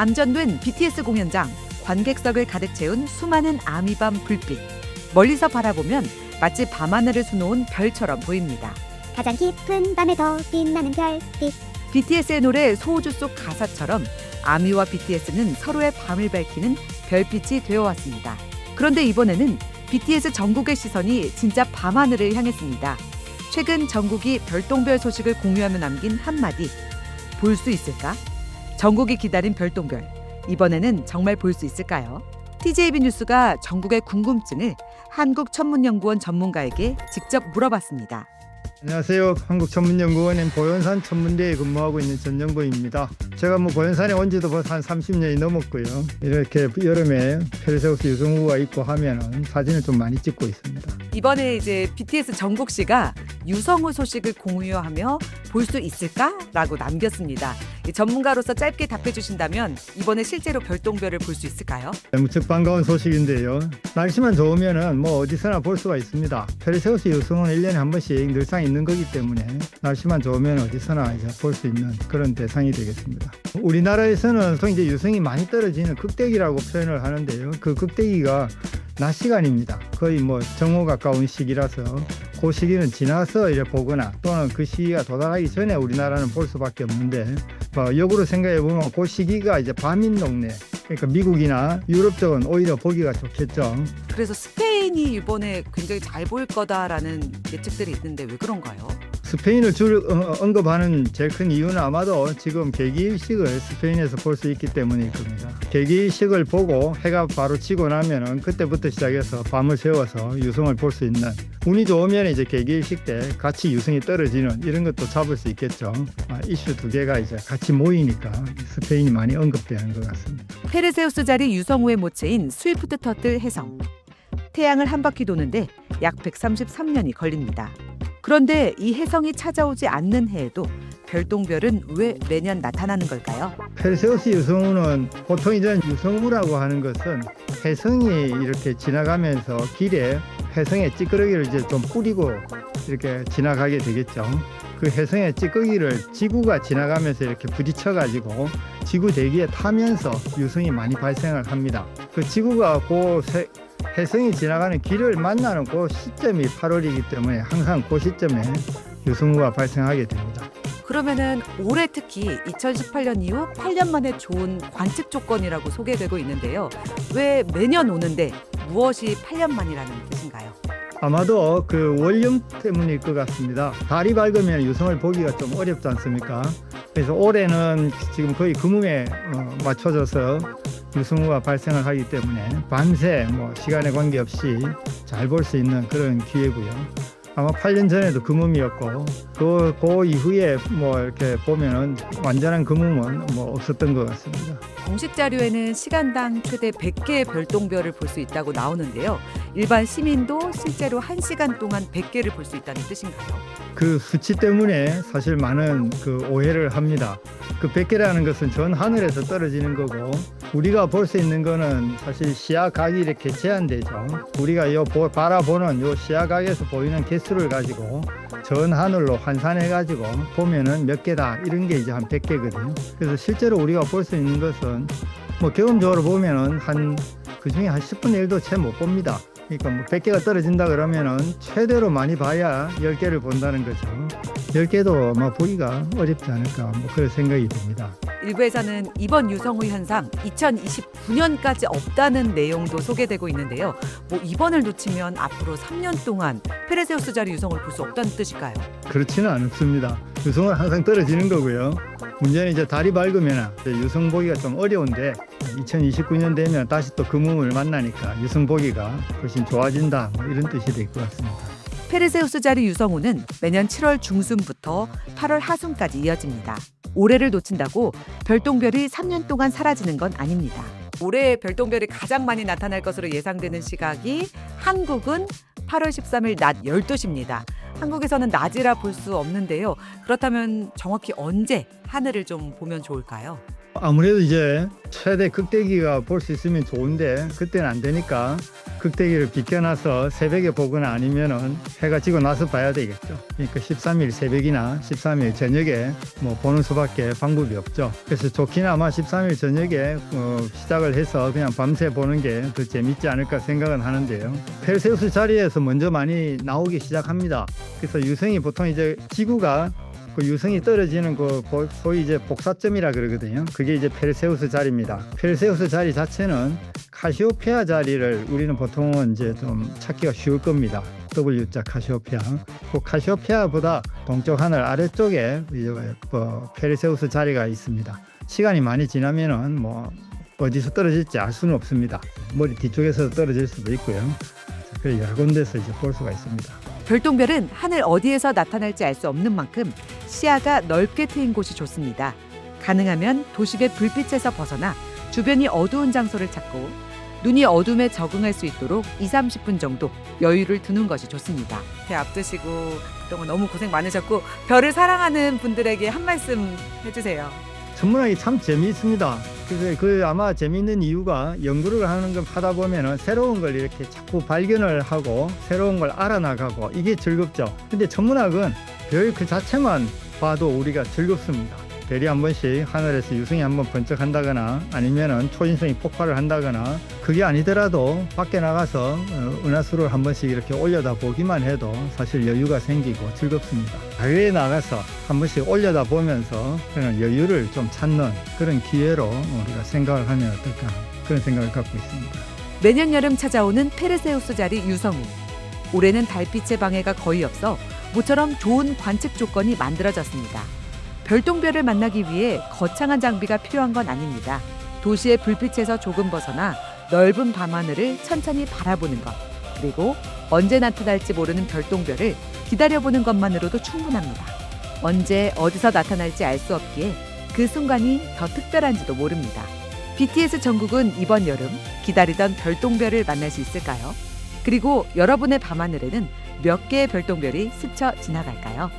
안전된 BTS 공연장, 관객석을 가득 채운 수많은 아미밤 불빛. 멀리서 바라보면 마치 밤하늘을 수놓은 별처럼 보입니다. 가장 깊은 밤에 더 빛나는 별빛. BTS의 노래 소우주 속 가사처럼 아미와 BTS는 서로의 밤을 밝히는 별빛이 되어왔습니다. 그런데 이번에는 BTS 정국의 시선이 진짜 밤하늘을 향했습니다. 최근 정국이 별똥별 소식을 공유하며 남긴 한마디. 볼 수 있을까? 정국이 기다린 별똥별. 이번에는 정말 볼 수 있을까요? TJB 뉴스가 정국의 궁금증을 한국천문연구원 전문가에게 직접 물어봤습니다. 안녕하세요. 한국천문연구원인 보현산 천문대에 근무하고 있는 전정보입니다. 제가 보현산에 온 지도 벌써 한 30년이 넘었고요. 이렇게 여름에 페르세우스 유성우가 있고 하면은 사진을 좀 많이 찍고 있습니다. 이번에 이제 BTS 정국 씨가 유성우 소식을 공유하며 볼 수 있을까라고 남겼습니다. 전문가로서 짧게 답해 주신다면 이번에 실제로 별똥별을 볼 수 있을까요? 무척 반가운 소식인데요. 날씨만 좋으면은 어디서나 볼 수가 있습니다. 페르세우스 유성우는 1년에 한 번씩 늘상 있는 거기 때문에 날씨만 좋으면 어디서나 이제 볼 수 있는 그런 대상이 되겠습니다. 우리나라에서는 보통 이제 유성이 많이 떨어지는 극대기라고 표현을 하는데요. 그 극대기가 낮 시간입니다. 거의 정오 가까운 시기라서 그 시기는 지나서 이제 보거나 또는 그 시기가 도달하기 전에 우리나라는 볼 수밖에 없는데 역으로 생각해 보면 그 시기가 이제 밤인 동네, 그러니까 미국이나 유럽 쪽은 오히려 보기가 좋겠죠. 그래서 스페인이 이번에 굉장히 잘 보일 거다라는 예측들이 있는데 왜 그런가요? 스페인을 언급하는 제일 큰 이유는 아마도 지금 개기일식을 스페인에서 볼 수 있기 때문일 겁니다. 개기일식을 보고 해가 바로 지고 나면은 그때부터 시작해서 밤을 새워서 유성을 볼 수 있는, 운이 좋으면 이제 개기일식 때 같이 유성이 떨어지는 이런 것도 잡을 수 있겠죠. 이슈 두 개가 이제 같이 모이니까 스페인이 많이 언급되는 것 같습니다. 페르세우스 자리 유성우의 모체인 스위프트 터틀 혜성. 태양을 한 바퀴 도는데 약 133년이 걸립니다. 그런데 이 혜성이 찾아오지 않는 해에도 별똥별은 왜 매년 나타나는 걸까요? 페르세우스 유성우는 보통 이제 유성우라고 하는 것은 혜성이 이렇게 지나가면서 길에 혜성의 찌끄러기를 이제 좀 뿌리고 이렇게 지나가게 되겠죠. 그 혜성의 찌꺼기를 지구가 지나가면서 이렇게 부딪혀가지고 지구 대기에 타면서 유성이 많이 발생을 합니다. 그 지구가 혜성이 지나가는 길을 만나는 그 시점이 8월이기 때문에 항상 그 시점에 유성우가 발생하게 됩니다. 그러면은 올해 특히 2018년 이후 8년 만에 좋은 관측 조건이라고 소개되고 있는데요. 왜 매년 오는데 무엇이 8년 만이라는 뜻인가요? 아마도 그 원령 때문일 것 같습니다. 달이 밝으면 유성을 보기가 좀 어렵지 않습니까? 그래서 올해는 지금 거의 금음에 맞춰져서 유성우가 발생을 하기 때문에 밤새 시간에 관계없이 잘 볼 수 있는 그런 기회고요. 아마 8년 전에도 금음이었고 그 이후에 이렇게 보면은 완전한 금음은 없었던 것 같습니다. 공식 자료에는 시간당 최대 100개의 별똥별을 볼 수 있다고 나오는데요. 일반 시민도 실제로 1시간 동안 100개를 볼 수 있다는 뜻인가요? 그 수치 때문에 사실 많은 그 오해를 합니다. 그 100개라는 것은 전 하늘에서 떨어지는 거고 우리가 볼 수 있는 거는 사실 시야각이 이렇게 제한되죠. 우리가 바라보는 요 시야각에서 보이는 개수를 가지고 전 하늘로 환산해 가지고 보면은 몇 개다 이런 게 이제 한 100개거든요. 그래서 실제로 우리가 볼 수 있는 것은 경험적으로 보면은 그중에 한 10분의 1도 채 못 봅니다. 그러니까 100개가 떨어진다 그러면은 최대로 많이 봐야 10개를 본다는 거죠. 10개도 보기가 어렵지 않을까 그런 생각이 듭니다. 일부에서는 이번 유성우 현상 2029년까지 없다는 내용도 소개되고 있는데요. 이번을 놓치면 앞으로 3년 동안 페르세우스 자리 유성을 볼 수 없다는 뜻일까요? 그렇지는 않습니다. 유성은 항상 떨어지는 거고요. 문제는 이제 달이 밝으면 유성 보기가 좀 어려운데 2029년 되면 다시 또 금음을 만나니까 유성 보기가 훨씬 좋아진다 이런 뜻이 될 것 같습니다. 페르세우스 자리 유성우는 매년 7월 중순부터 8월 하순까지 이어집니다. 올해를 놓친다고 별똥별이 3년 동안 사라지는 건 아닙니다. 올해 별똥별이 가장 많이 나타날 것으로 예상되는 시각이 한국은 8월 13일 낮 12시입니다. 한국에서는 낮이라 볼 수 없는데요. 그렇다면 정확히 언제 하늘을 좀 보면 좋을까요? 아무래도 이제 최대 극대기가 볼 수 있으면 좋은데 그때는 안 되니까 극대기를 비켜놔서 새벽에 보거나 아니면은 해가 지고 나서 봐야 되겠죠. 그러니까 13일 새벽이나 13일 저녁에 뭐 보는 수밖에 방법이 없죠. 그래서 좋긴 아마 13일 저녁에 시작을 해서 그냥 밤새 보는 게 더 재밌지 않을까 생각은 하는데요. 페르세우스 자리에서 먼저 많이 나오기 시작합니다. 그래서 유성이 보통 이제 지구가 그 유성이 떨어지는 그 소위 이제 복사점이라 그러거든요. 그게 이제 페르세우스 자리입니다. 페르세우스 자리 자체는 카시오페아 자리를 우리는 보통은 이제 좀 찾기가 쉬울 겁니다. W자 카시오페아. 그 카시오페아보다 동쪽 하늘 아래쪽에 이제 페르세우스 자리가 있습니다. 시간이 많이 지나면은 뭐 어디서 떨어질지 알 수는 없습니다. 머리 뒤쪽에서 떨어질 수도 있고요. 그래서 여러 군데서 이제 볼 수가 있습니다. 별똥별은 하늘 어디에서 나타날지 알 수 없는 만큼 시야가 넓게 트인 곳이 좋습니다. 가능하면 도심의 불빛에서 벗어나 주변이 어두운 장소를 찾고 눈이 어둠에 적응할 수 있도록 20-30분 정도 여유를 두는 것이 좋습니다. 배 앞두시고 그동안 너무 고생 많으셨고 별을 사랑하는 분들에게 한 말씀 해주세요. 천문학이 참 재미있습니다. 그래서 그 아마 재미있는 이유가 연구를 하는 걸 하다 보면은 새로운 걸 이렇게 자꾸 발견을 하고 새로운 걸 알아나가고 이게 즐겁죠. 근데 천문학은 별 그 자체만 봐도 우리가 즐겁습니다. 별이 한 번씩 하늘에서 유성이 한번 번쩍한다거나 아니면은 초신성이 폭발을 한다거나 그게 아니더라도 밖에 나가서 은하수를 한 번씩 이렇게 올려다 보기만 해도 사실 여유가 생기고 즐겁습니다. 야외에 나가서 한 번씩 올려다 보면서 그런 여유를 좀 찾는 그런 기회로 우리가 생각을 하면 어떨까 그런 생각을 갖고 있습니다. 매년 여름 찾아오는 페르세우스 자리 유성우. 올해는 달빛의 방해가 거의 없어 모처럼 좋은 관측 조건이 만들어졌습니다. 별똥별을 만나기 위해 거창한 장비가 필요한 건 아닙니다. 도시의 불빛에서 조금 벗어나 넓은 밤하늘을 천천히 바라보는 것, 그리고 언제 나타날지 모르는 별똥별을 기다려보는 것만으로도 충분합니다. 언제 어디서 나타날지 알 수 없기에 그 순간이 더 특별한지도 모릅니다. BTS 정국은 이번 여름 기다리던 별똥별을 만날 수 있을까요? 그리고 여러분의 밤하늘에는 몇 개의 별똥별이 스쳐 지나갈까요?